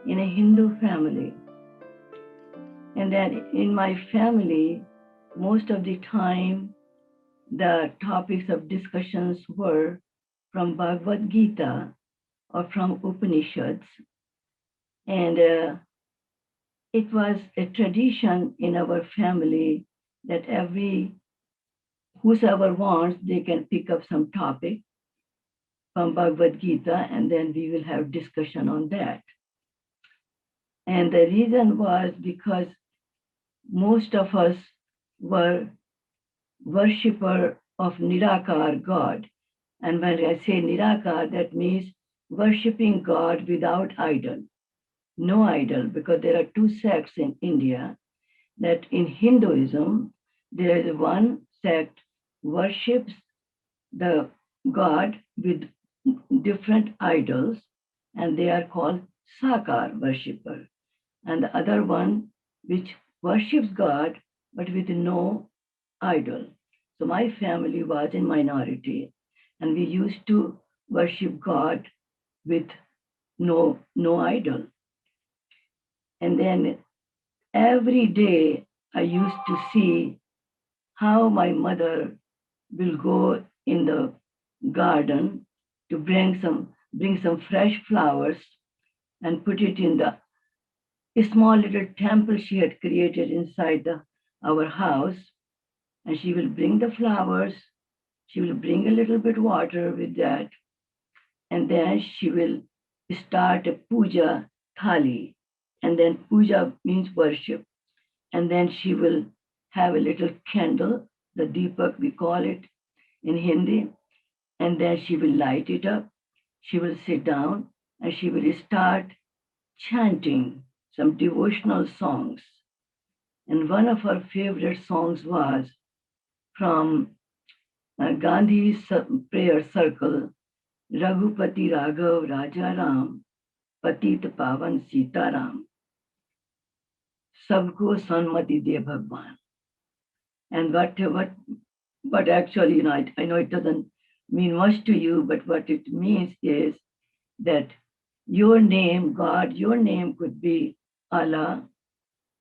in a Hindu family. And then in my family, most of the time, the topics of discussions were from Bhagavad Gita or from Upanishads. And it was a tradition in our family that whosoever wants, they can pick up some topic from Bhagavad Gita, and then we will have discussion on that. And the reason was because most of us were worshipper of Nirakar God. And when I say Nirakar, that means worshipping God without idol, no idol, because there are two sects in India. That in Hinduism, there is one sect worships the God with different idols, and they are called Sakar worshipper. And the other one, which worships God, but with no idol. So my family was in minority, and we used to worship God with no idol. And then every day I used to see how my mother will go in the garden to bring some fresh flowers and put it in the small little temple she had created inside our house. And she will bring the flowers, she will bring a little bit water with that, and then she will start a puja thali. And then puja means worship. And then she will have a little candle, the deepak we call it in Hindi, and then she will light it up. She will sit down and she will start chanting some devotional songs. And one of her favorite songs was from Gandhi's prayer circle, Raghupati Raghav Raja Ram, Patit Pavan Sita Ram, Sabko Sanmati De Bhagwan. And what actually, I know it doesn't mean much to you, but what it means is that your name, God, your name could be Allah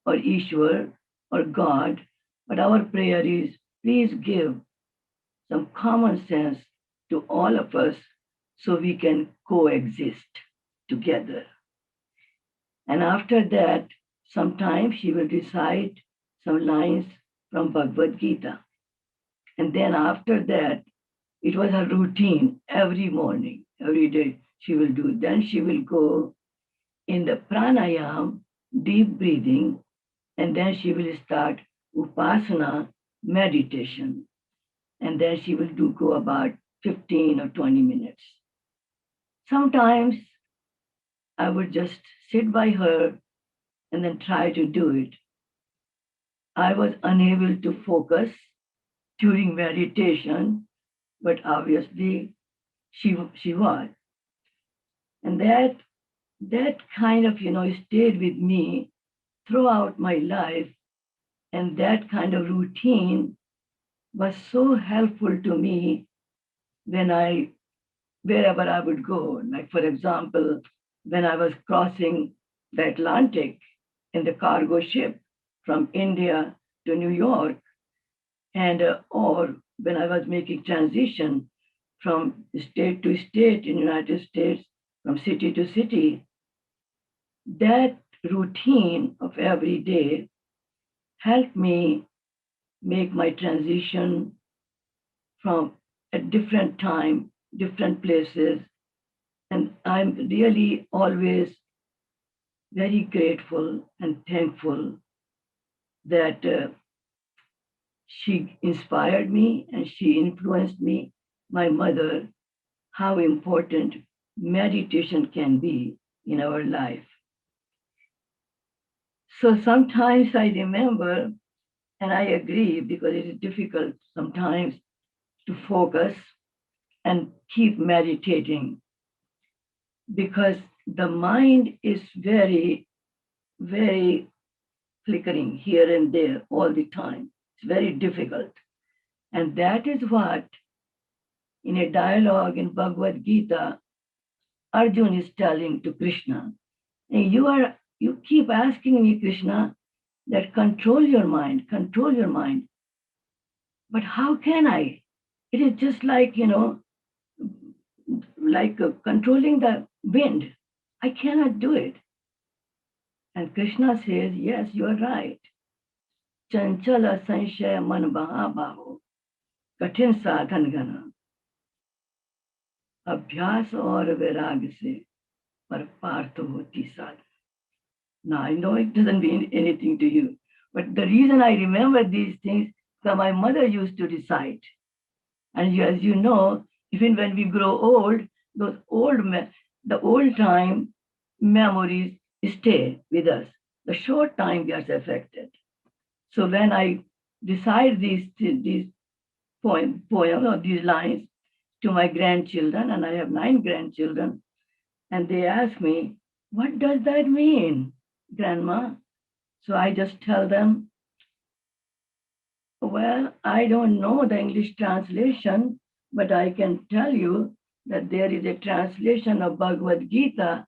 or Ishwar or God, but our prayer is, please give some common sense to all of us so we can coexist together. And after that, sometimes she will recite some lines from Bhagavad Gita. And then after that, it was a routine every morning, every day she will do. Then she will go in the pranayam, deep breathing, and then she will start upasana, meditation. And then she will go about 15 or 20 minutes. Sometimes I would just sit by her and then try to do it. I was unable to focus during meditation, but obviously she was. And that kind of, stayed with me throughout my life. And that kind of routine was so helpful to me wherever I would go. Like, for example, when I was crossing the Atlantic in the cargo ship from India to New York, and or when I was making transition from state to state in the United States, from city to city, that routine of every day helped me make my transition from a different time, different places. And I'm really always very grateful and thankful that she inspired me and she influenced me, my mother, how important meditation can be in our life. So sometimes I remember, and I agree, because it is difficult sometimes to focus and keep meditating, because the mind is very, very flickering here and there all the time. It's very difficult. And that is what, in a dialogue in Bhagavad Gita, Arjuna is telling to Krishna And you keep asking me, Krishna, that control your mind, control your mind. But how can I? It is just like, like controlling the wind. I cannot do it. And Krishna says, yes, you are right. Chanchala sanshaya man baho, कठिन साधन घना अभ्यास और वैराग्य से पर पार्थ होती साधन. Now I know it doesn't mean anything to you, but the reason I remember these things that my mother used to recite. And as you know, even when we grow old, those the old time memories stay with us. The short time gets affected. So when I recite these poem or these lines to my grandchildren, and I have 9 grandchildren, and they ask me, what does that mean, Grandma? So I just tell them, well, I don't know the English translation, but I can tell you that there is a translation of Bhagavad Gita,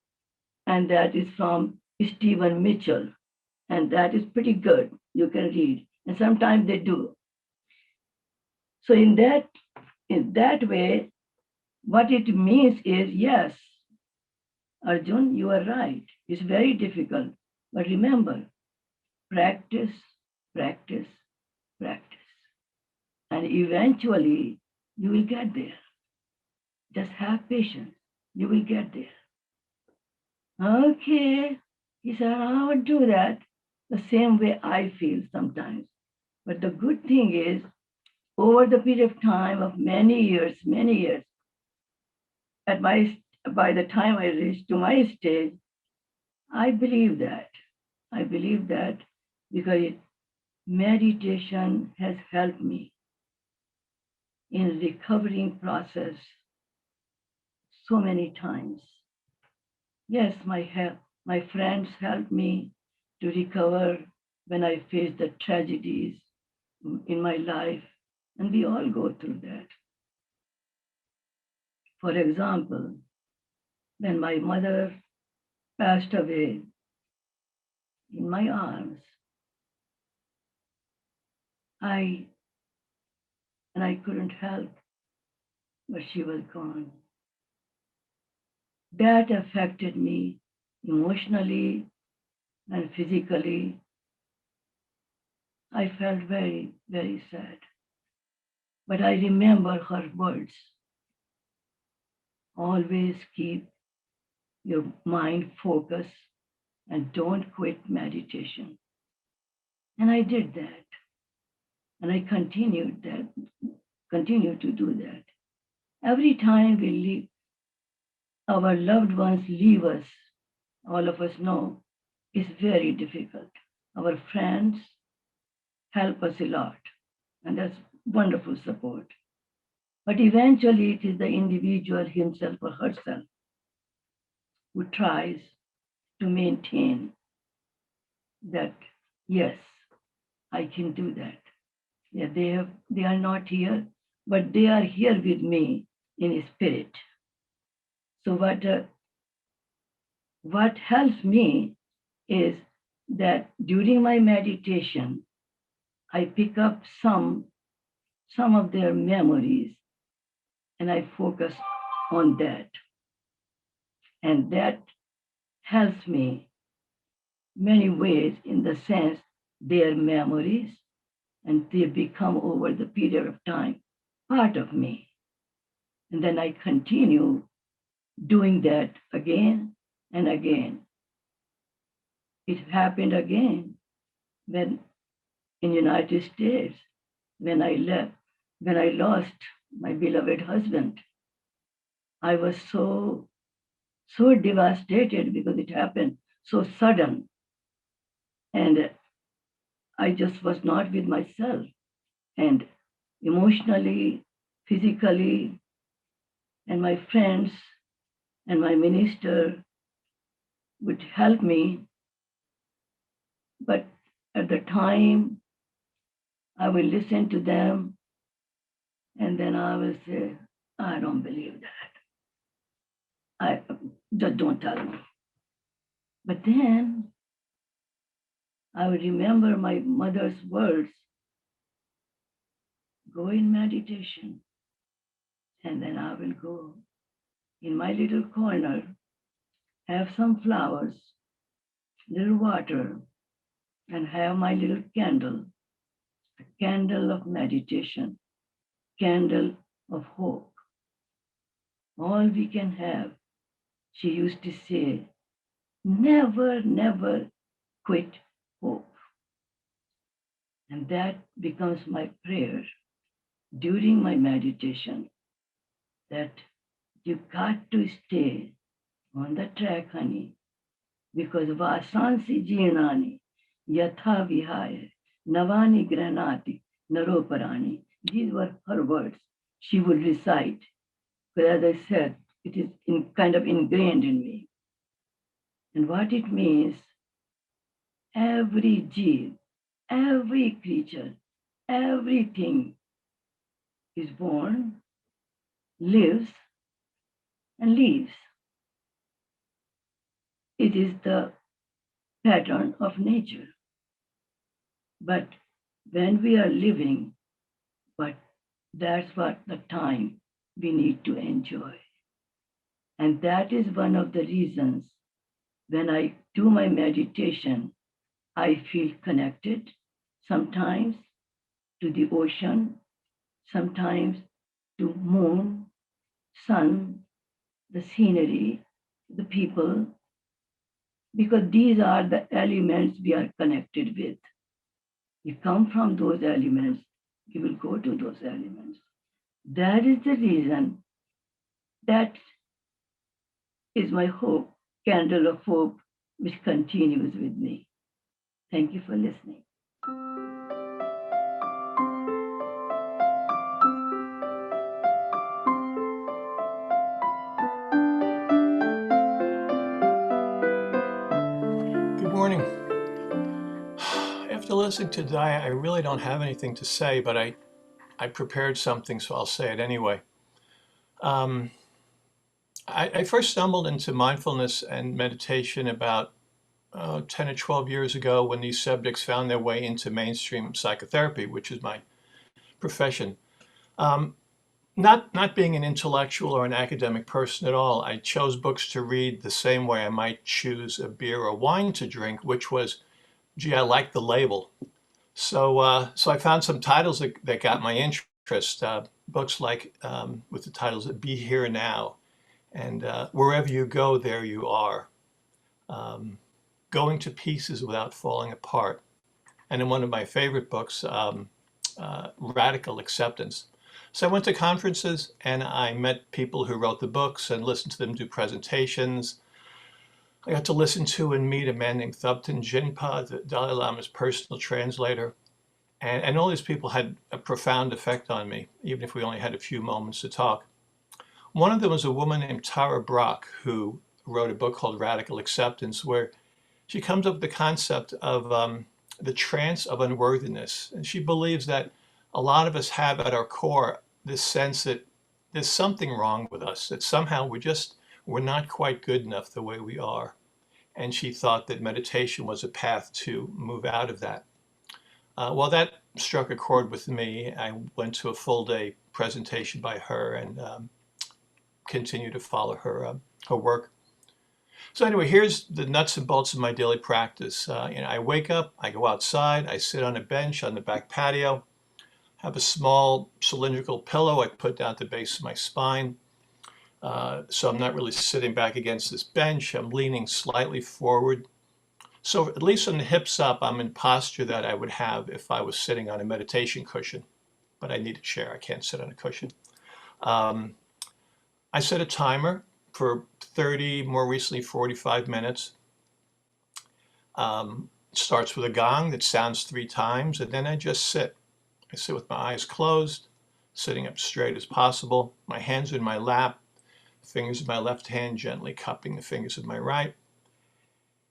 and that is from Stephen Mitchell, and that is pretty good. You can read, and sometimes they do. So in that way, what it means is, yes, Arjun, you are right. It's very difficult. But remember, practice, practice, practice. And eventually you will get there. Just have patience. You will get there. Okay. He said, I would do that the same way I feel sometimes. But the good thing is, over the period of time of many years, at by the time I reached to my stage, I believe that. I believe that because meditation has helped me in recovering process so many times. Yes, my friends helped me to recover when I faced the tragedies in my life, and we all go through that. For example, when my mother passed away in my arms, I couldn't help, but she was gone. That affected me emotionally and physically. I felt very, very sad. But I remember her words. Always keep your mind focused and don't quit meditation. And I did that. And I continue to do that. Every time our loved ones leave us, all of us know, it's very difficult. Our friends help us a lot, and that's wonderful support. But eventually, it is the individual himself or herself who tries to maintain that, yes, I can do that. Yeah, they are not here, but they are here with me in spirit. So what helps me is that during my meditation, I pick up some of their memories and I focus on that. And that helps me many ways in the sense their memories and they become over the period of time part of me. And then I continue doing that again and again. It happened again when in United States, when I lost my beloved husband. I was so devastated because it happened so sudden. And I just was not with myself. And emotionally, physically, and my friends and my minister would help me. But at the time, I will listen to them and then I will say, I don't believe that. I just don't tell me. But then I would remember my mother's words, go in meditation. And then I will go in my little corner, have some flowers, little water, and have my little candle, a candle of meditation, candle of hope. All we can have, she used to say, never, never quit hope. And that becomes my prayer during my meditation, that you got to stay on the track, honey, because vasansi jirnani yatha vihaya navani granati naroparani. These were her words. She would recite. But as I said, it is kind of ingrained in me. And what it means, every jeev, every creature, everything is born, lives, and leaves. It is the pattern of nature. But when we are living, but that's what the time we need to enjoy. And that is one of the reasons when I do my meditation, I feel connected sometimes to the ocean, sometimes to moon, sun, the scenery, the people, because these are the elements we are connected with. We come from those elements, we will go to those elements. That is the reason, that is my hope, candle of hope, which continues with me. Thank you for listening. Good morning. After listening to Dia, I really don't have anything to say, but I prepared something, so I'll say it anyway. I first stumbled into mindfulness and meditation about 10 or 12 years ago when these subjects found their way into mainstream psychotherapy, which is my profession. Not being an intellectual or an academic person at all, I chose books to read the same way I might choose a beer or wine to drink, which was, gee, I like the label. So I found some titles that got my interest. Books like with the titles "Be Here Now" and "Wherever You Go, There You Are," "Going to Pieces Without Falling Apart," and in one of my favorite books, "Radical Acceptance." So I went to conferences and I met people who wrote the books and listened to them do presentations. I got to listen to and meet a man named Thubten Jinpa, the Dalai Lama's personal translator. And all these people had a profound effect on me, even if we only had a few moments to talk. One of them was a woman named Tara Brach, who wrote a book called Radical Acceptance, where she comes up with the concept of the trance of unworthiness. And she believes that a lot of us have at our core this sense that there's something wrong with us, that somehow we're not quite good enough the way we are. And she thought that meditation was a path to move out of that. Well, that struck a chord with me. I went to a full day presentation by her and continue to follow her work. So anyway, here's the nuts and bolts of my daily practice. I wake up, I go outside, I sit on a bench on the back patio, have a small cylindrical pillow I put down at the base of my spine. So I'm not really sitting back against this bench. I'm leaning slightly forward. So at least from the hips up, I'm in posture that I would have if I was sitting on a meditation cushion, but I need a chair. I can't sit on a cushion. I set a timer for 30, more recently 45 minutes. Starts with a gong that sounds 3 times, and then I just sit. I sit with my eyes closed, sitting up straight as possible. My hands are in my lap, fingers of my left hand gently cupping the fingers of my right.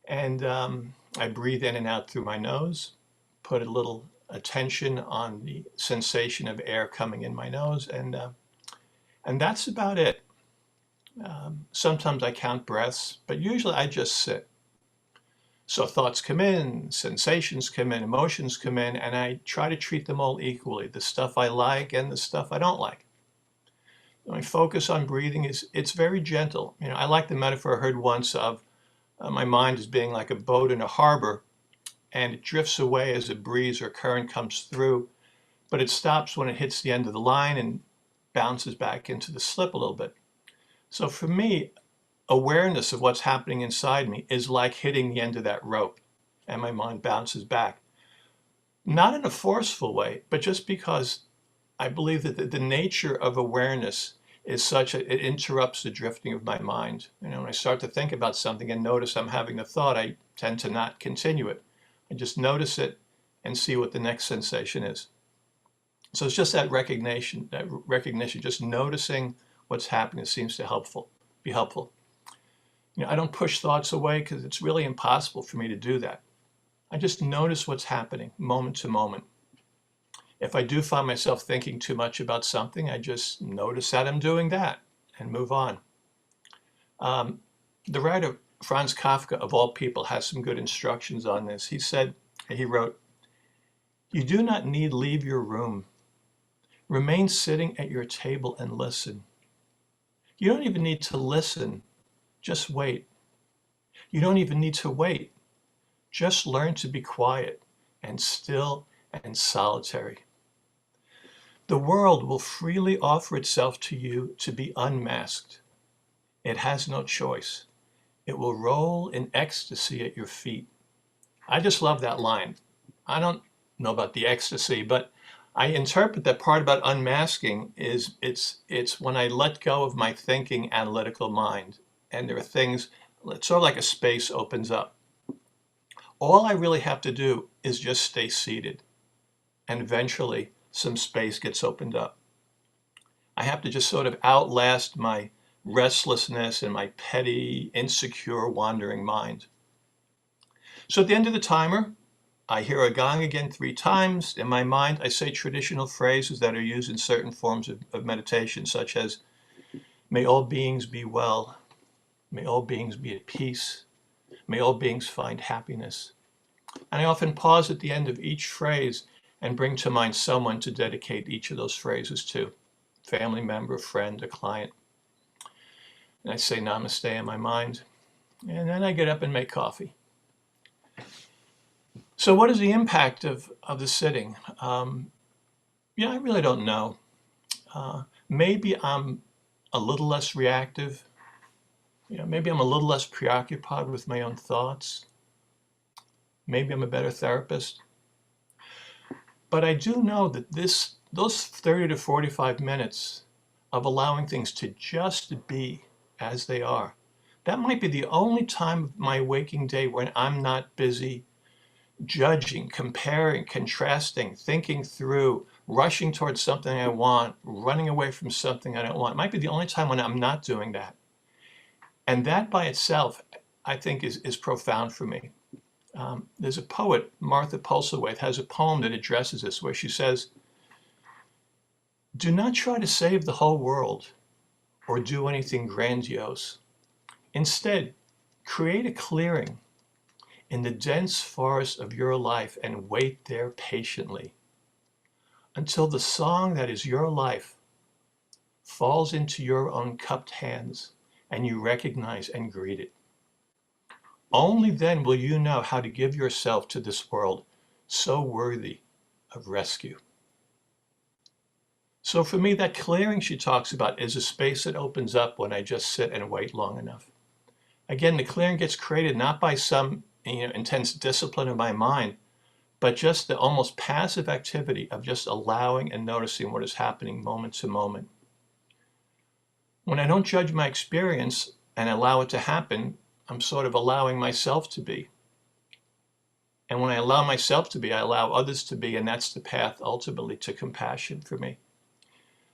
And I breathe in and out through my nose, put a little attention on the sensation of air coming in my nose, and that's about it. Sometimes I count breaths, but usually I just sit. So thoughts come in, sensations come in, emotions come in, and I try to treat them all equally, the stuff I like and the stuff I don't like. My focus on breathing it's very gentle. I like the metaphor I heard once of my mind as being like a boat in a harbor, and it drifts away as a breeze or current comes through, but it stops when it hits the end of the line and bounces back into the slip a little bit. So for me, awareness of what's happening inside me is like hitting the end of that rope, and my mind bounces back. Not in a forceful way, but just because I believe that the nature of awareness is such that it interrupts the drifting of my mind. When I start to think about something and notice I'm having a thought, I tend to not continue it. I just notice it and see what the next sensation is. So it's just that recognition, just noticing what's happening seems to be helpful. I don't push thoughts away because it's really impossible for me to do that. I just notice what's happening moment to moment. If I do find myself thinking too much about something, I just notice that I'm doing that and move on. The writer Franz Kafka, of all people, has some good instructions on this. He wrote, "You do not need leave your room. Remain sitting at your table and listen. You don't even need to listen. Just wait. You don't even need to wait. Just learn to be quiet and still and solitary. The world will freely offer itself to you to be unmasked. It has no choice. It will roll in ecstasy at your feet." I just love that line. I don't know about the ecstasy, but I interpret that part about unmasking is it's when I let go of my thinking analytical mind, and there are things, it's sort of like a space opens up. All I really have to do is just stay seated, and eventually some space gets opened up. I have to just sort of outlast my restlessness and my petty, insecure, wandering mind. So at the end of the timer, I hear a gong again 3 times. In my mind, I say traditional phrases that are used in certain forms of meditation, such as, "May all beings be well. May all beings be at peace. May all beings find happiness." And I often pause at the end of each phrase and bring to mind someone to dedicate each of those phrases to. Family member, friend, a client. And I say namaste in my mind. And then I get up and make coffee. So what is the impact of the sitting? I really don't know. Maybe I'm a little less reactive. Maybe I'm a little less preoccupied with my own thoughts. Maybe I'm a better therapist. But I do know that those 30 to 45 minutes of allowing things to just be as they are, that might be the only time of my waking day when I'm not busy judging, comparing, contrasting, thinking through, rushing towards something I want, running away from something I don't want. It might be the only time when I'm not doing that. And that by itself, I think, is profound for me. There's a poet, Martha Pulsaway, has a poem that addresses this, where she says, "Do not try to save the whole world or do anything grandiose. Instead, create a clearing in the dense forest of your life and wait there patiently until the song that is your life falls into your own cupped hands and you recognize and greet it. Only then will you know how to give yourself to this world so worthy of rescue." So for me, that clearing she talks about is a space that opens up when I just sit and wait long enough. Again, the clearing gets created not by some intense discipline of my mind, but just the almost passive activity of just allowing and noticing what is happening moment to moment. When I don't judge my experience and allow it to happen, I'm sort of allowing myself to be. And when I allow myself to be, I allow others to be, and that's the path ultimately to compassion for me.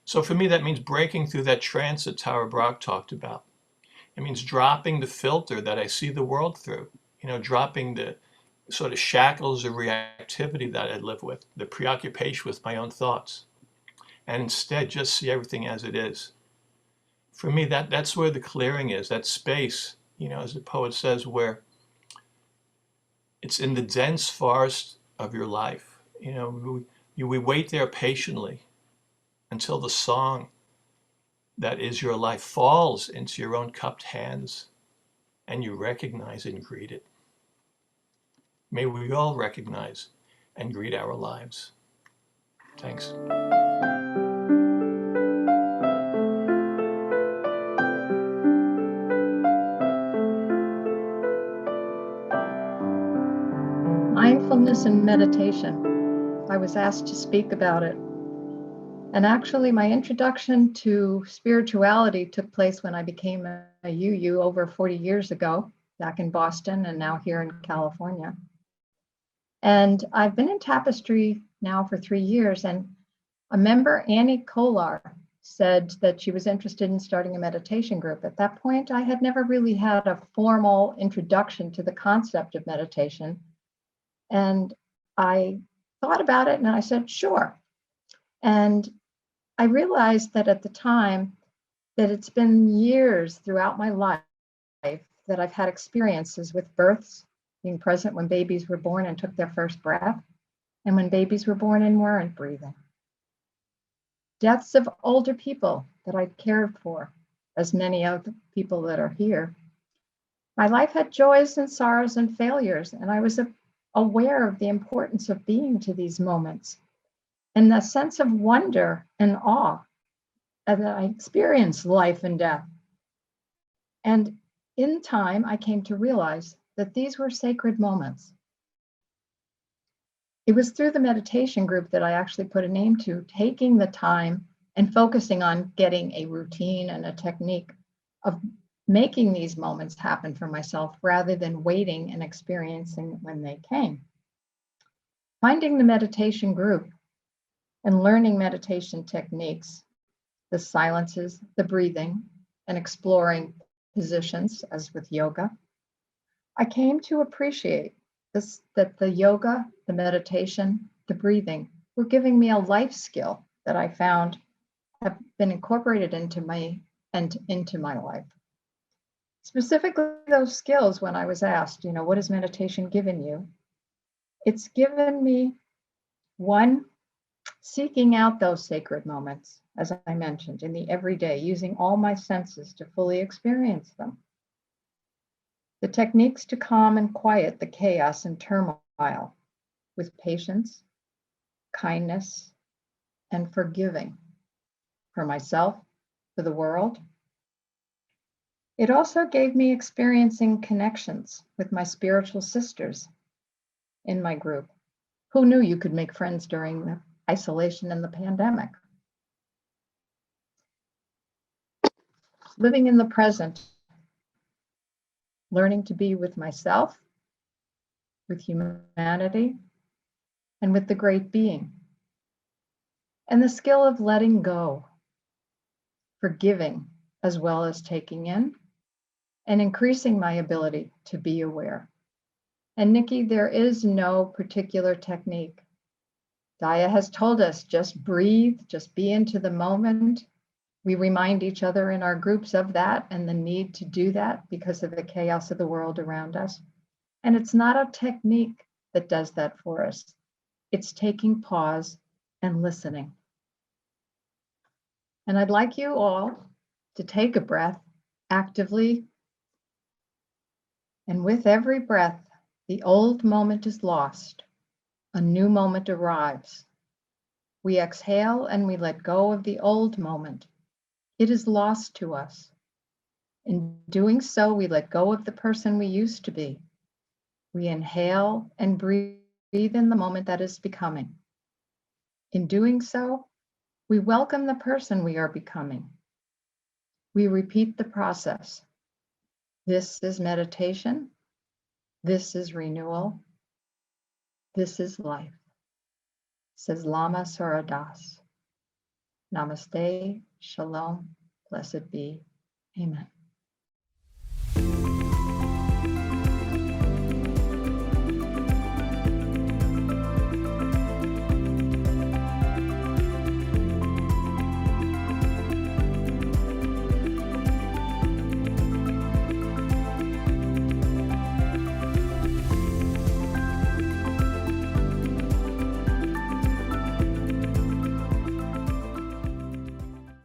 So for me, that means breaking through that trance that Tara Brach talked about. It means dropping the filter that I see the world through, dropping the sort of shackles of reactivity that I live with, the preoccupation with my own thoughts, and instead just see everything as it is. For me, that's where the clearing is, that space, as the poet says, where It's in the dense forest of your life. We wait there patiently until the song that is your life falls into your own cupped hands and you recognize and greet it. May we all recognize and greet our lives. Thanks. Mindfulness and meditation. I was asked to speak about it. And actually, my introduction to spirituality took place when I became a UU over 40 years ago, back in Boston and now here in California. And I've been in Tapestry now for 3 years. And a member, Annie Kolar, said that she was interested in starting a meditation group. At that point, I had never really had a formal introduction to the concept of meditation. And I thought about it and I said, sure. And I realized that at the time that it's been years throughout my life that I've had experiences with births, being present when babies were born and took their first breath, and when babies were born and weren't breathing. Deaths of older people that I'd cared for, as many of the people that are here. My life had joys and sorrows and failures, and I was aware of the importance of being to these moments and the sense of wonder and awe that I experienced life and death. And in time, I came to realize that these were sacred moments. It was through the meditation group that I actually put a name to, taking the time and focusing on getting a routine and a technique of making these moments happen for myself rather than waiting and experiencing when they came. Finding the meditation group and learning meditation techniques, the silences, the breathing, and exploring positions, as with yoga, I came to appreciate this, that the yoga, the meditation, the breathing were giving me a life skill that I found have been incorporated into my life. Specifically, those skills, when I was asked, what has meditation given you? It's given me, one, seeking out those sacred moments, as I mentioned, in the everyday, using all my senses to fully experience them. The techniques to calm and quiet the chaos and turmoil with patience, kindness, and forgiving for myself, for the world. It also gave me experiencing connections with my spiritual sisters in my group. Who knew you could make friends during the isolation and the pandemic? Living in the present, learning to be with myself, with humanity, and with the great being. And the skill of letting go, forgiving as well as taking in, and increasing my ability to be aware. And Nikki, there is no particular technique. Daya has told us, just breathe, just be into the moment. We remind each other in our groups of that and the need to do that because of the chaos of the world around us. And it's not a technique that does that for us. It's taking pause and listening. And I'd like you all to take a breath actively. And with every breath, the old moment is lost. A new moment arrives. We exhale and we let go of the old moment. It is lost to us. In doing so, we let go of the person we used to be. We inhale and breathe in the moment that is becoming. In doing so, we welcome the person we are becoming. We repeat the process. This is meditation. This is renewal. This is life, says Lama Suradas. Namaste, shalom, blessed be, amen.